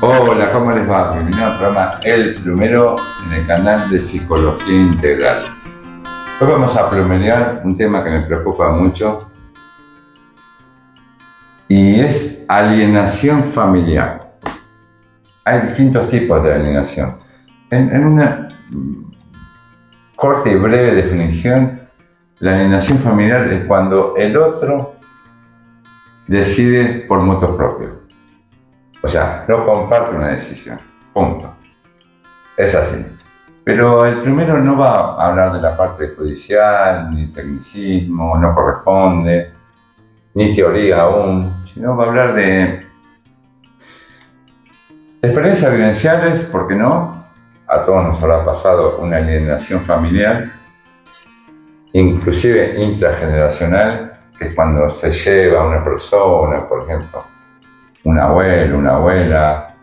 Hola, ¿cómo les va? Bienvenido al programa El Plumero en el canal de Psicología Integral. Hoy vamos a plumerear un tema que me preocupa mucho y es alienación familiar. Hay distintos tipos de alienación. En una corta y breve definición, la alienación familiar es cuando el otro decide por motu propio. O sea, no comparte una decisión. Punto. Es así. Pero el primero no va a hablar de la parte judicial, ni tecnicismo, no corresponde, ni teoría aún, sino va a hablar de experiencias vivenciales, ¿por qué no? A todos nos habrá pasado una alienación familiar, inclusive intrageneracional, que es cuando se lleva a una persona, por ejemplo, un abuelo, una abuela,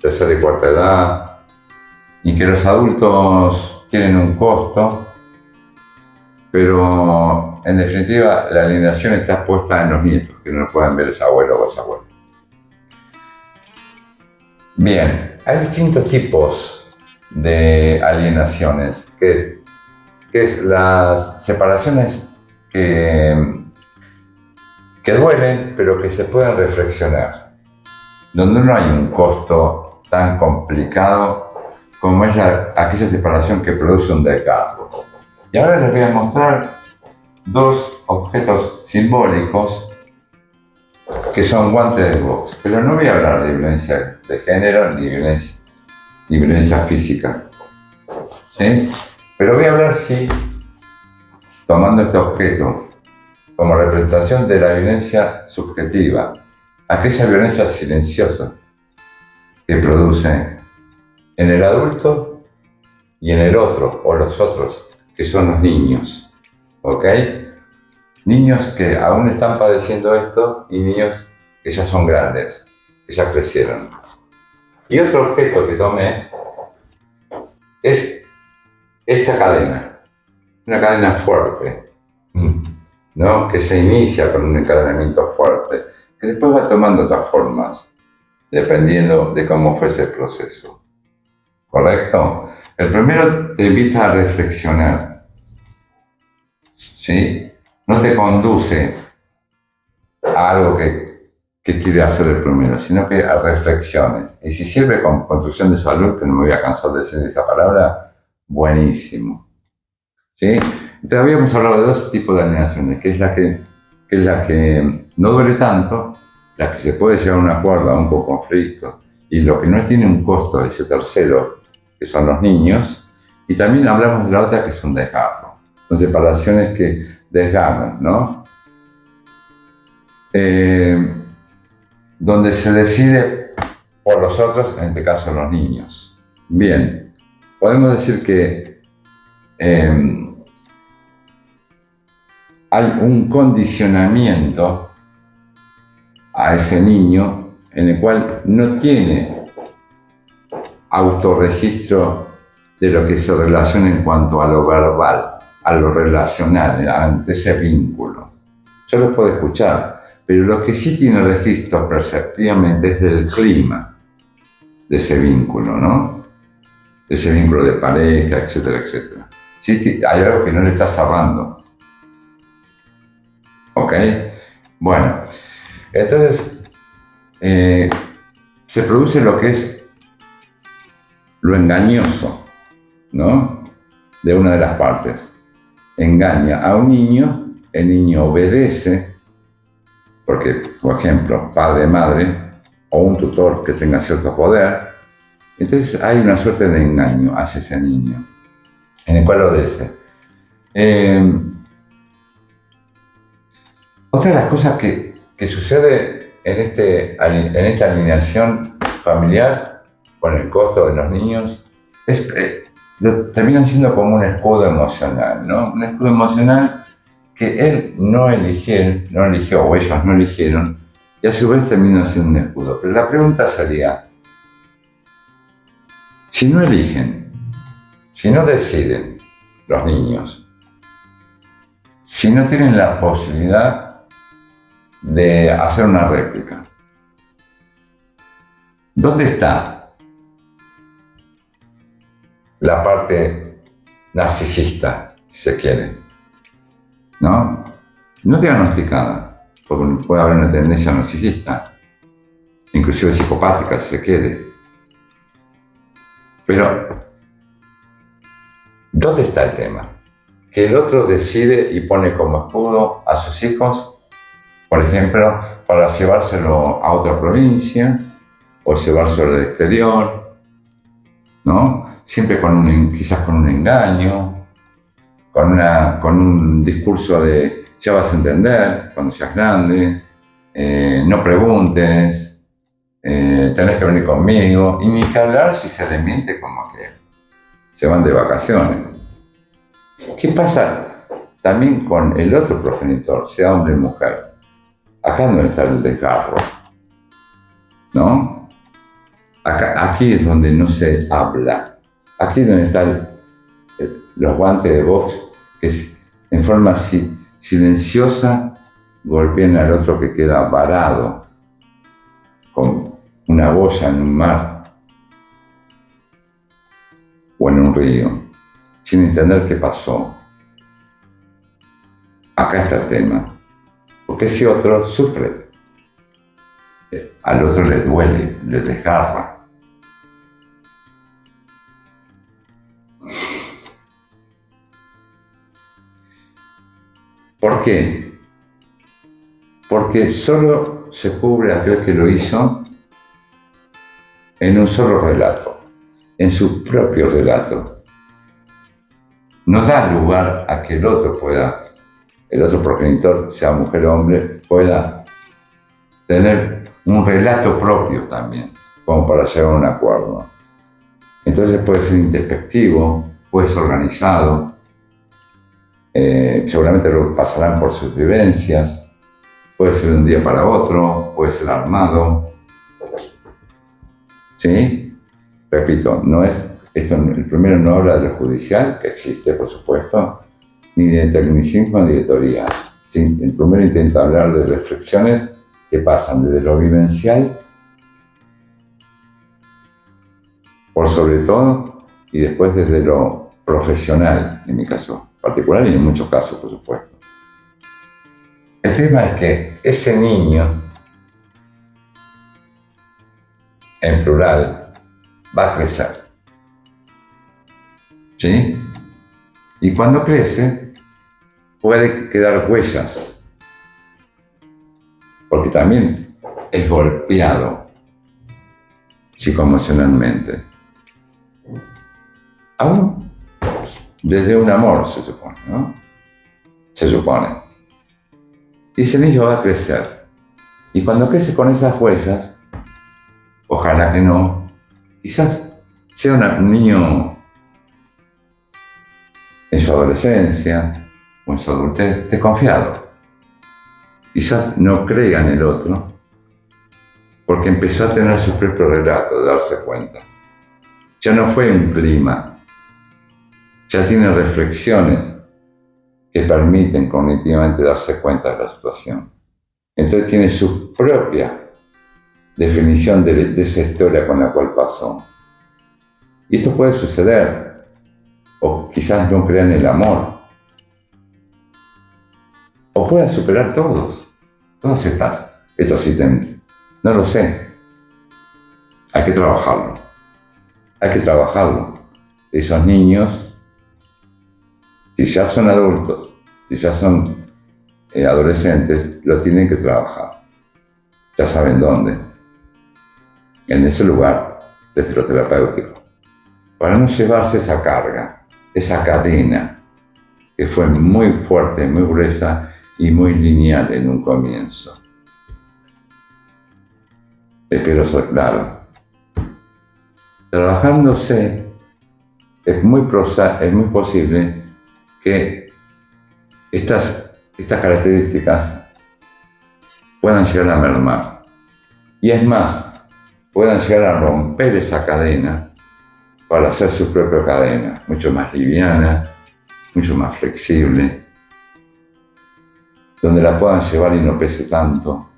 tercera y cuarta edad, y que los adultos tienen un costo, pero en definitiva la alienación está puesta en los nietos, que no pueden ver ese abuelo o esa abuela. Bien, hay distintos tipos de alienaciones, que es las separaciones que duelen, pero que se pueden reflexionar, donde no hay un costo tan complicado como es aquella separación que produce un desgarro. Y ahora les voy a mostrar dos objetos simbólicos que son guantes de box, pero no voy a hablar de violencia de género ni violencia física, ¿sí? Pero voy a hablar, sí, tomando este objeto como representación de la violencia subjetiva, aquella violencia silenciosa que produce en el adulto y en el otro o los otros, que son los niños, ¿ok? Niños que aún están padeciendo esto y niños que ya son grandes, que ya crecieron. Y otro objeto que tomé es esta cadena, una cadena fuerte, ¿no? Que se inicia con un encadenamiento fuerte, que después va tomando otras formas, dependiendo de cómo fue ese proceso. ¿Correcto? El primero te invita a reflexionar, ¿sí? No te conduce a algo que quiere hacer el primero, sino que a reflexiones. Y si sirve con construcción de salud, que no me voy a cansar de decir esa palabra, buenísimo, ¿sí? Entonces habíamos hablado de dos tipos de alienaciones, que es la que no duele tanto, la que se puede llegar a un acuerdo, a un conflicto, y lo que no tiene un costo, ese tercero, que son los niños, y también hablamos de la otra, que es un desgarro. Son separaciones que desgarran, ¿no? Donde se decide por los otros, en este caso los niños. Bien, podemos decir que hay un condicionamiento a ese niño en el cual no tiene autorregistro de lo que se relaciona en cuanto a lo verbal, a lo relacional, ante ese vínculo. Yo lo puedo escuchar, pero lo que sí tiene registro perceptivamente es del clima de ese vínculo, ¿no? De ese vínculo de pareja, etcétera, etcétera. Sí, hay algo que no le está cerrando. ¿Ok? Bueno, entonces se produce lo que es lo engañoso, ¿no? De una de las partes. Engaña a un niño, el niño obedece, porque, por ejemplo, padre, madre, o un tutor que tenga cierto poder, entonces hay una suerte de engaño hacia ese niño, en el cual obedece. Otra de las cosas que sucede en esta alineación familiar con el costo de los niños es que terminan siendo como un escudo emocional, ¿no? Un escudo emocional que él no eligió o ellos no eligieron, y a su vez termina siendo un escudo. Pero la pregunta sería, si no eligen, si no deciden los niños, si no tienen la posibilidad de hacer una réplica, ¿Dónde está la parte narcisista, si se quiere? ¿No? No diagnosticada, porque puede haber una tendencia narcisista, inclusive psicopática, si se quiere. Pero, ¿dónde está el tema? Que el otro decide y pone como escudo a sus hijos, por ejemplo, para llevárselo a otra provincia o llevárselo al exterior, ¿no? Siempre quizás con un engaño, con un discurso de ya vas a entender cuando seas grande, no preguntes, tenés que venir conmigo, y ni que hablar si se le miente como que se van de vacaciones. ¿Qué pasa también con el otro progenitor, sea hombre o mujer? Acá no está el desgarro, ¿no? Aquí es donde no se habla. Aquí es donde están los guantes de box que en forma silenciosa golpean al otro que queda varado con una boya en un mar o en un río, sin entender qué pasó. Acá está el tema. Porque ese otro sufre. Al otro le duele, le desgarra. ¿Por qué? Porque solo se cubre aquel que lo hizo en un solo relato, en su propio relato. No da lugar a que el otro progenitor, sea mujer o hombre, pueda tener un relato propio también, como para llegar a un acuerdo. Entonces puede ser introspectivo, puede ser organizado, seguramente lo pasarán por sus vivencias, puede ser de un día para otro, puede ser armado. ¿Sí? Repito, el primero no habla de lo judicial, que existe por supuesto, ni de tecnicismo ni de teoría. ¿Sí? El primero intenta hablar de reflexiones que pasan desde lo vivencial, por sobre todo, y después desde lo profesional, en mi caso particular y en muchos casos, por supuesto. El tema es que ese niño, en plural, va a crecer. ¿Sí? Y cuando crece, puede quedar huellas, porque también es golpeado psicoemocionalmente. Aún desde un amor, se supone, ¿no? Se supone. Y ese niño va a crecer. Y cuando crece con esas huellas, ojalá que no, quizás sea un niño en su adolescencia o en su adultez desconfiado. Quizás no crea en el otro porque empezó a tener su propio relato, de darse cuenta. Ya no fue un clima, ya tiene reflexiones que permiten cognitivamente darse cuenta de la situación. Entonces tiene su propia definición de esa historia con la cual pasó. Y esto puede suceder, o quizás no crean el amor, o puedan superar todos estos ítems. No lo sé. Hay que trabajarlo. Esos niños, si ya son adultos, si ya son adolescentes, lo tienen que trabajar. Ya saben dónde. En ese lugar, desde lo terapéutico. Para no llevarse esa carga, esa cadena, que fue muy fuerte, muy gruesa y muy lineal en un comienzo. Pero eso, claro. Trabajándose, es muy posible que estas características puedan llegar a mermar. Y es más, puedan llegar a romper esa cadena para hacer su propia cadena, mucho más liviana, mucho más flexible, donde la puedan llevar y no pese tanto.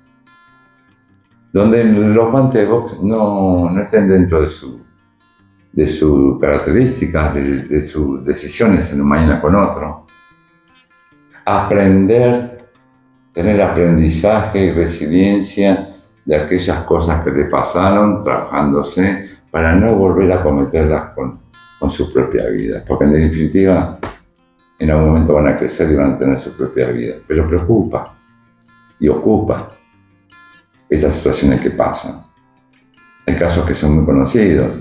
donde los guantes de box no estén dentro de sus características, de sus decisiones en un mañana con otro. Aprender, tener aprendizaje y resiliencia de aquellas cosas que le pasaron trabajándose para no volver a cometerlas con su propia vida. Porque en definitiva, en algún momento van a crecer y van a tener su propia vida. Pero preocupa y ocupa estas situaciones que pasan. Hay casos que son muy conocidos,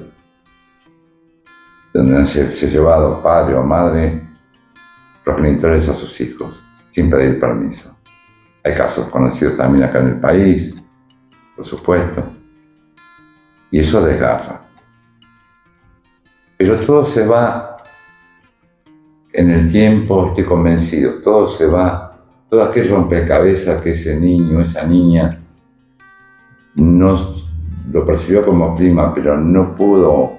donde han se llevado padre o madre, progenitores a sus hijos, sin pedir permiso. Hay casos conocidos también acá en el país, por supuesto, y eso desgarra. Pero todo se va en el tiempo, estoy convencido, todo se va, todo aquel rompecabezas que ese niño, esa niña, no lo percibió como prima, pero no pudo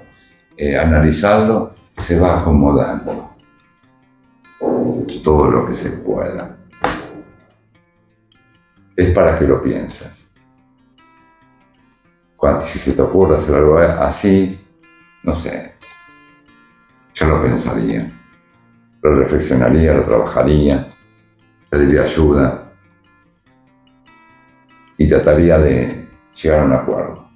analizarlo, se va acomodando todo lo que se pueda. Es para que lo pienses. Si se te ocurre hacer algo así, no sé, yo lo pensaría, lo reflexionaría, lo trabajaría, pediría ayuda y trataría de llegar a un acuerdo,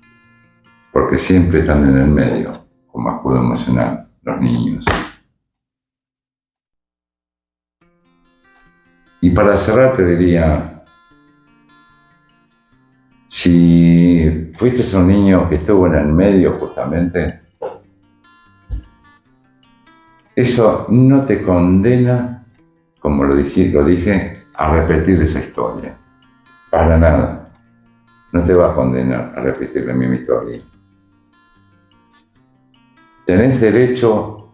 porque siempre están en el medio, como escudo emocional, los niños. Y para cerrar te diría, si fuiste un niño que estuvo en el medio justamente, eso no te condena, como lo dije, a repetir esa historia. Para nada. No te va a condenar a repetir la misma historia. Tenés derecho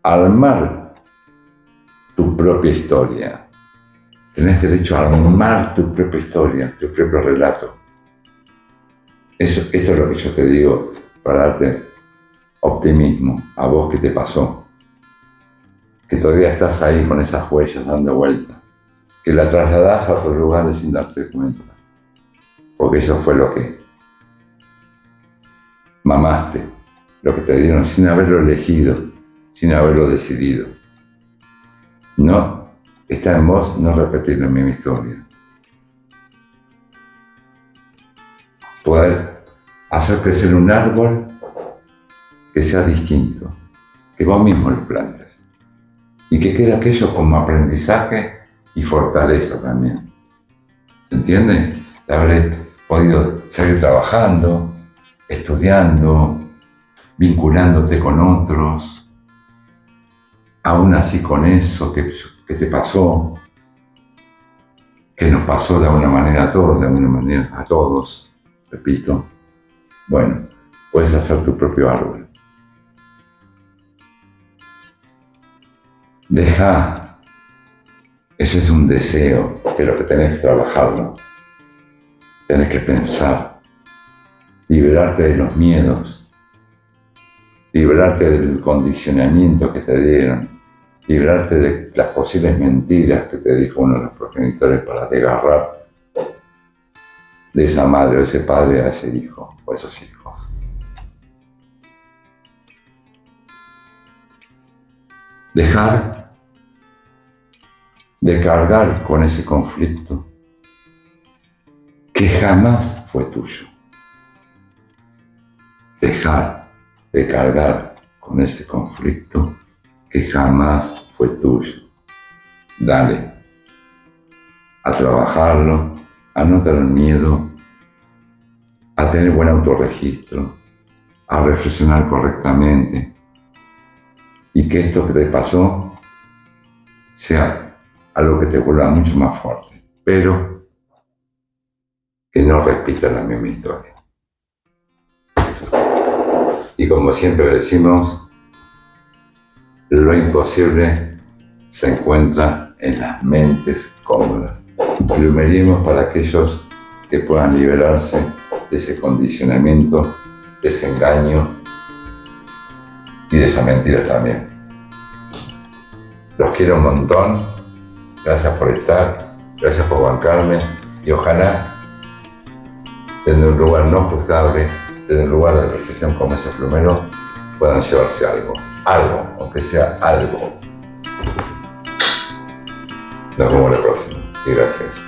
a armar tu propia historia. Tenés derecho a armar tu propia historia, tu propio relato. Esto es lo que yo te digo para darte optimismo a vos que te pasó, que todavía estás ahí con esas huellas dando vueltas, que la trasladás a otros lugares sin darte cuenta, porque eso fue lo que mamaste, lo que te dieron sin haberlo elegido, sin haberlo decidido. No, está en vos no repetir la misma historia. Poder hacer crecer un árbol que sea distinto, que vos mismo lo plantes y que quede aquello como aprendizaje y fortaleza también. ¿Se entiende? De haber podido seguir trabajando, estudiando, vinculándote con otros, aún así con eso que te pasó, que nos pasó de alguna manera a todos, de alguna manera a todos, repito. Bueno, puedes hacer tu propio árbol. Deja, ese es un deseo, pero que tenés que trabajarlo. Tenés que pensar, liberarte de los miedos, liberarte del condicionamiento que te dieron, liberarte de las posibles mentiras que te dijo uno de los progenitores para desgarrar de esa madre o ese padre a ese hijo o esos hijos. Dejar de cargar con ese conflicto que jamás fue tuyo. Dejar de cargar con ese conflicto que jamás fue tuyo. Dale a trabajarlo, a no tener miedo, a tener buen autorregistro, a reflexionar correctamente y que esto que te pasó sea algo que te vuelva mucho más fuerte, pero que no repita la misma historia. Y como siempre decimos, lo imposible se encuentra en las mentes cómodas. Lo medimos para aquellos que puedan liberarse de ese condicionamiento, de ese engaño y de esa mentira también. Los quiero un montón. Gracias por estar, gracias por bancarme Y ojalá, desde un lugar no juzgable, desde un lugar de reflexión como ese plumero, puedan llevarse algo, aunque sea algo. Nos vemos la próxima y gracias.